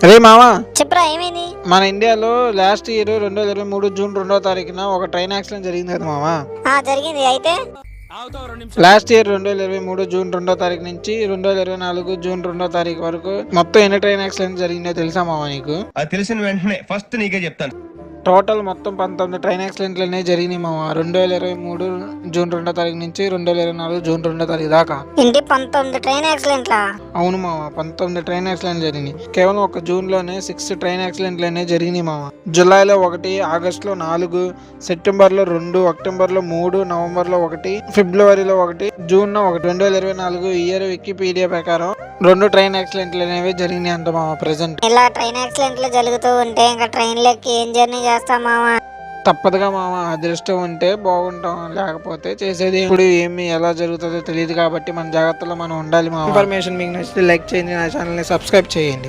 రే మామా, చెప్పరా ఏమైంది? మన ఇండియాలో లాస్ట్ ఇయర్ 2023 జూన్ 2వ తారీఖున ఒక ట్రైన్ యాక్సిడెంట్ జరిగింది కదా మామా. జరిగింది. అయితే లాస్ట్ ఇయర్ 2023 జూన్ 2వ తారీఖు నుంచి 2024 జూన్ 2వ తారీఖు వరకు మొత్తం ఎన్ని ట్రైన్ యాక్సిడెంట్ జరిగిందో తెలుసా మామా నీకు? అది తెలిసిన వెంటనే ఫస్ట్ నీకే చెప్తాను. టోటల్ మొత్తం 19 ట్రైన్ యాక్సిడెంట్లు అనేవి జరిగినాయి మామ. 2023 జూన్ 2వ తారీఖు నుంచి 2024 జూన్ 2వ తారీఖు దాకా. ఇంటి 19 ట్రైన్ యాక్సిడెంట్లా? అవును మామ, 19 ట్రైన్ యాక్సిడెంట్లు జరిగినాయి. కేవలం ఒక జూన్ లోనే 6 ట్రైన్ యాక్సిడెంట్లు అనేవి జరిగినాయి మామ. జూలైలో 1, ఆగస్టులో 4, సెప్టెంబర్లో 2, అక్టోబర్లో 3, నవంబర్లో 1, ఫిబ్రవరిలో 1, జూన్ 1. 2024 ఇయర్ వికీపీడియా ప్రకారం 2 ట్రైన్ యాక్సిడెంట్లు అనేవి జరిగినాయి అంట మామ. ప్రెసెంట్ ఇలా ట్రైన్ యాక్సిడెంట్లు జరుగుతూ ఉంటే ఇంకా ట్రైన్లకి ఏం జర్నీ చేస్తాం మామ? తప్పదుగా మామ, అదృష్టం ఉంటే బాగుంటాం, లేకపోతే చేసేది ఇప్పుడు ఏమి ఎలా జరుగుతుందో తెలియదు. కాబట్టి మన జాగ్రత్తలో మనం ఉండాలి మామ. ఇన్ఫర్మేషన్ మీకు నచ్చితే లైక్ చేయండి, నా ఛానల్ని సబ్స్క్రైబ్ చేయండి.